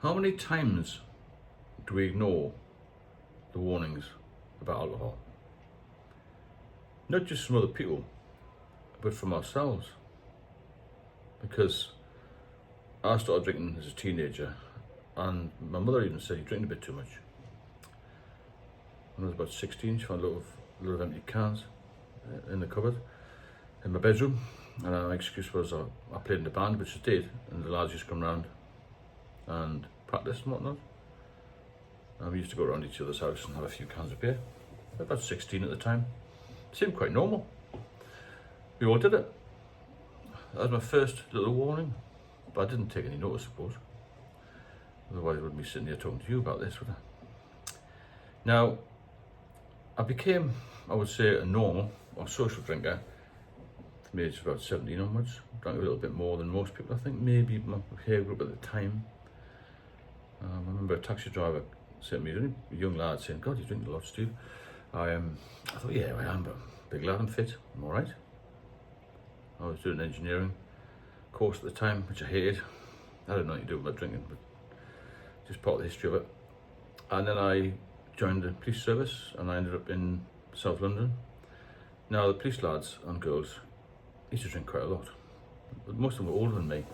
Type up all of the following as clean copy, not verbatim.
How many times do we ignore the warnings about alcohol? Not just from other people, but from ourselves. Because I started drinking as a teenager, and my mother even said, "You're drinking a bit too much." When I was about 16, she found a lot of empty cans in the cupboard in my bedroom, and my excuse was I played in the band, which I did, and the lads used to come round and practice and whatnot. And we used to go around each other's house and have a few cans of beer. About 16 at the time. It seemed quite normal. We all did it. That was my first little warning, but I didn't take any notice, I suppose. Otherwise I wouldn't be sitting here talking to you about this, would I? Now, I became, I would say, a normal or social drinker from the age of about 17 onwards. Drank a little bit more than most people, I think, maybe my peer group at the time. I remember a taxi driver saying to me, a young lad, saying, "God, you're drinking a lot, Steve." I thought, yeah, I am, but big lad, I'm fit, I'm all right. I was doing an engineering course at the time, which I hated. I had nothing to do with my drinking, but just part of the history of it. And then I joined the police service, and I ended up in South London. Now, the police lads and girls used to drink quite a lot, but most of them were older than me.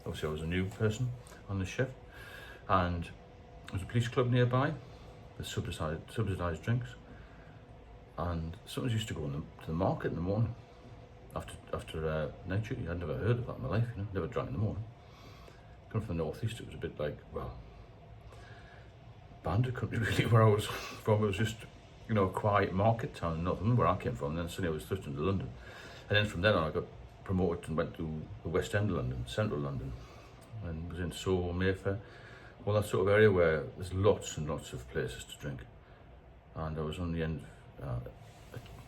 Obviously, I was a new person on the shift, and there was a police club nearby with subsidised drinks, and sometimes used to go to the market in the morning after night duty. I'd never heard of that in my life, never drank in the morning. Coming from the northeast, it was a bit like, well, bandit country really where I was from. It was just, a quiet market town in Northern where I came from. And then suddenly I was thrust into London, and then from then on I got promoted and went to the West End of London, Central London, and was in Soho, Mayfair, all that sort of area where there's lots and lots of places to drink. And I was on the end of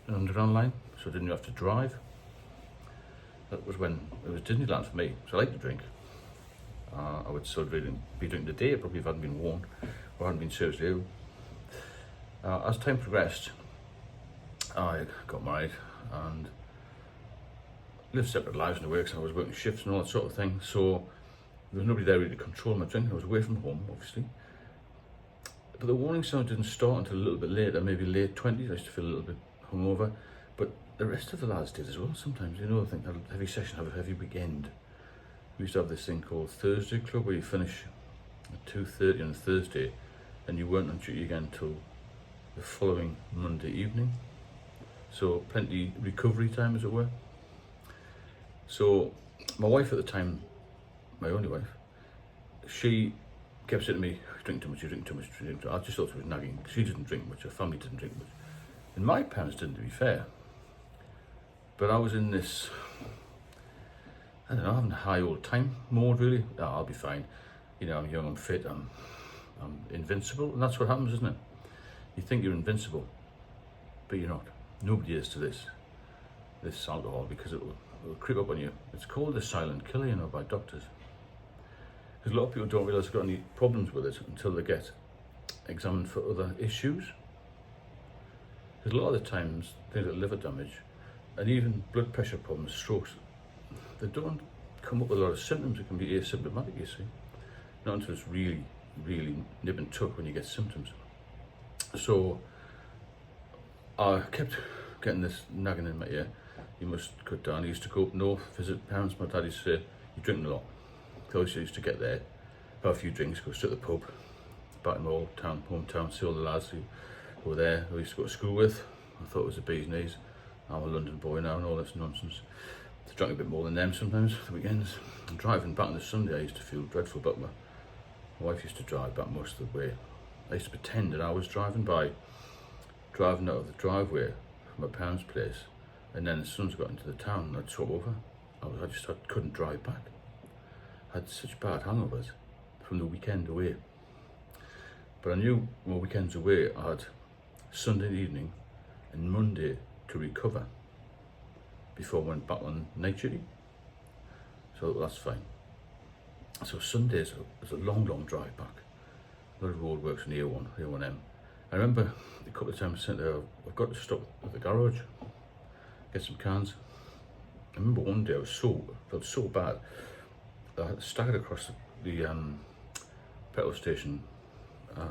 an underground line, so I didn't have to drive. That was when it was Disneyland for me, so I liked to drink. I would sort of be drinking the day, probably if I hadn't been warned or hadn't been seriously ill. As time progressed, I got married and lived separate lives in the work, so I was working shifts and all that sort of thing, so there was nobody there really to control my drinking. I was away from home, obviously. But the warning signs didn't start until a little bit later, maybe late 20s. I used to feel a little bit hungover, but the rest of the lads did as well sometimes. I think had a heavy session, have a heavy weekend. We used to have this thing called Thursday Club, where you finish at 2:30 on a Thursday, and you weren't on duty again until the following Monday evening. So plenty recovery time, as it were. So my wife at the time, my only wife, she kept saying to me, "You drink too much, you drink too much, you drink too much." I just thought she was nagging. She didn't drink much, her family didn't drink much. And my parents didn't, to be fair. But I was in this, I don't know, having a high old time mode, really. Oh, I'll be fine. I'm young, I'm fit, I'm invincible. And that's what happens, isn't it? You think you're invincible, but you're not. Nobody is to this alcohol, because it will creep up on you. It's called the silent killer, by doctors. Because a lot of people don't realise they've got any problems with it until they get examined for other issues. Because a lot of the times, things like liver damage and even blood pressure problems, strokes, they don't come up with a lot of symptoms. It can be asymptomatic, you see. Not until it's really, really nip and tuck when you get symptoms. So I kept getting this nagging in my ear, "You must cut down." I used to go up north, visit parents. My dad used to say, "You're drinking a lot." So I used to get there, have a few drinks, go straight to the pub, back in my old hometown, see all the lads who were there, who I used to go to school with. I thought it was the bee's knees. I'm a London boy now and all this nonsense. I drank a bit more than them sometimes, the weekends. And driving back on the Sunday, I used to feel dreadful, but my wife used to drive back most of the way. I used to pretend that I was driving by driving out of the driveway from my parents' place, and then as soon as I got into the town and I'd swap over, I couldn't drive back. I had such bad hangovers from the weekend away. But I knew my weekends away, I had Sunday evening and Monday to recover before I went back on night duty. So that's fine. So Sundays was a long, long drive back. A lot of roadworks in the A1M. I remember a couple of times saying, "I've got to stop at the garage, get some cans." I remember one day I felt so bad that I staggered across the petrol station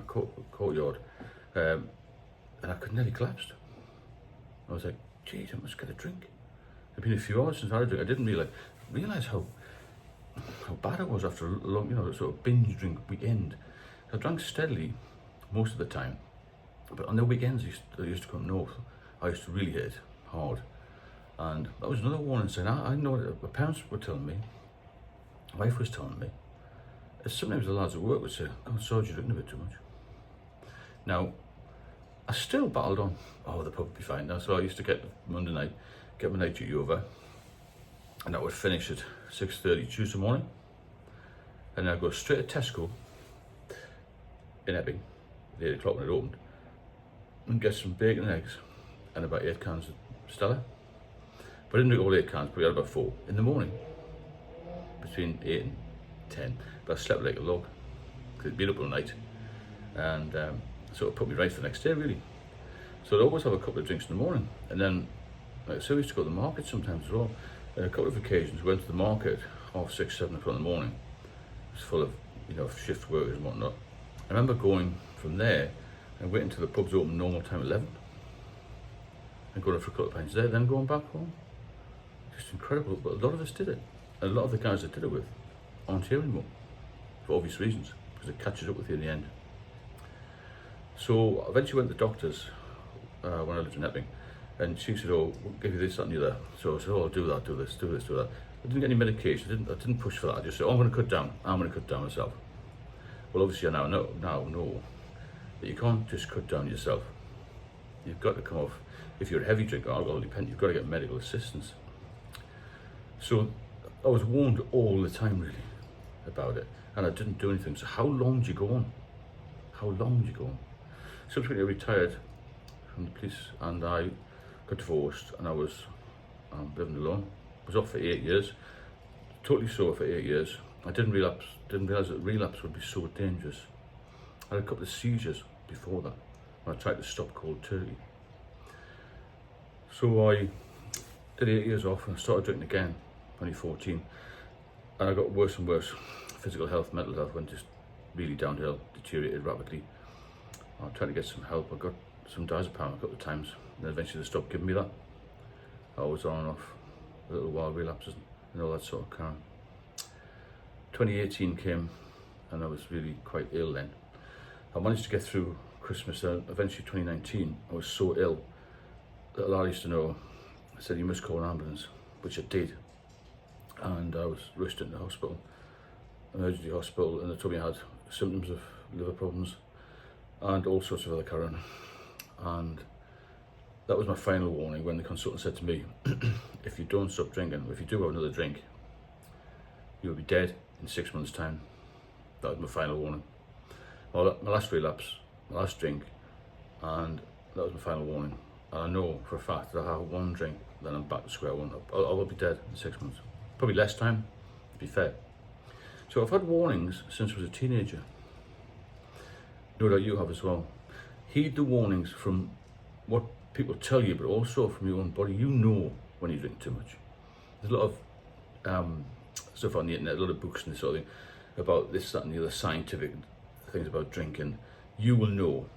courtyard, and I could nearly collapsed. I was like, geez, I must get a drink. It'd been a few hours since I had a drink. I didn't realise how bad it was after a long, sort of binge drink weekend. I drank steadily most of the time, but on the weekends I used to come north, I used to really hit it hard. And that was another warning sign. I know that my parents were telling me, my wife was telling me, sometimes the lads at work would say, "God, Sarge, you're drinking a bit too much." Now, I still battled on. Oh, the pub would be fine now. So I used to get Monday night, get my night duty over, and that would finish at 6:30 Tuesday morning. And then I'd go straight to Tesco in Epping, at 8 o'clock when it opened, and get some bacon and eggs and about 8 cans of Stella. But I didn't drink all 8 cans, but I had about 4 in the morning, between 8 and 10. But I slept like a log, because it'd been up all night. And so it put me right for the next day, really. So I'd always have a couple of drinks in the morning. And then, like I said, we used to go to the market sometimes as well. On a couple of occasions, we went to the market 6:30, 7 o'clock in the morning. It was full of, shift workers and whatnot. I remember going from there and waiting until the pubs open normal time 11. And going for a couple of pints there, then going back home. Just incredible, but a lot of us did it. And a lot of the guys I did it with aren't here anymore, for obvious reasons, because it catches up with you in the end. So I eventually went to the doctors when I lived in Epping, and she said, "Oh, we'll give you this, that and the other." So I said, "Oh, I'll do that, do this, do this, do that." I didn't get any medication, I didn't push for that. I just said, "Oh, I'm going to cut down myself." Well, obviously I now know that you can't just cut down yourself. You've got to come off, if you're a heavy drinker, alcohol dependent, you've got to get medical assistance. So I was warned all the time, really, about it, and I didn't do anything. So how long do you go on? How long do you go on? Subsequently, I retired from the police, and I got divorced, and I was living alone. I was off for 8 years, totally sober for 8 years. I didn't realise that relapse would be so dangerous. I had a couple of seizures before that, when I tried to stop cold turkey. So I did 8 years off, and I started drinking again, 2014, and I got worse and worse. Physical health, mental health went just really downhill, deteriorated rapidly. I tried to get some help. I got some diazepam a couple of times, and then eventually they stopped giving me that. I was on and off a little while, relapses and all that sort of kind. 2018 came, and I was really quite ill then. I managed to get through Christmas, and eventually 2019, I was so ill that a lad I used to know said, "You must call an ambulance," which I did. And I was rushed into hospital, emergency hospital, and they told me I had symptoms of liver problems and all sorts of other carrying. And that was my final warning when the consultant said to me, "If you don't stop drinking, if you do have another drink, you'll be dead in 6 months' time." That was my final warning. Well, my last relapse, my last drink, and that was my final warning. And I know for a fact that I have one drink, then I'm back to square one. I will be dead in 6 months. Probably less time, to be fair. So I've had warnings since I was a teenager. No doubt you have as well. Heed the warnings from what people tell you, but also from your own body. You know when you drink too much. There's a lot of stuff on the internet, a lot of books and this sort of thing about this, that and the other scientific things about drinking. You will know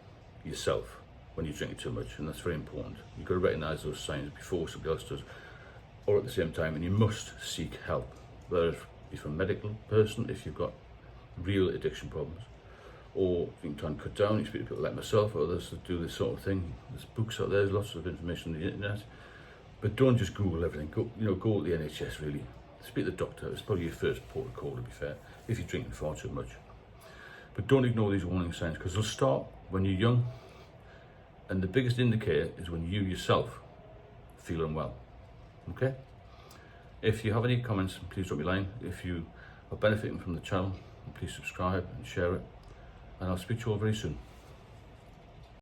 yourself when you're drinking too much, and that's very important. You've got to recognise those signs before somebody else does, or at the same time, and you must seek help, whether it's from a medical person if you've got real addiction problems, or you can try and cut down. You speak to people like myself or others that do this sort of thing. There's books out there, there's lots of information on the internet, but don't just Google everything. Go to the NHS, really. Speak to the doctor. It's probably your first port of call, to be fair, if you're drinking far too much. But don't ignore these warning signs, because they'll start when you're young, and the biggest indicator is when you yourself feel unwell. Okay? If you have any comments, please drop me a line. If you are benefiting from the channel, please subscribe and share it, and I'll speak to you all very soon.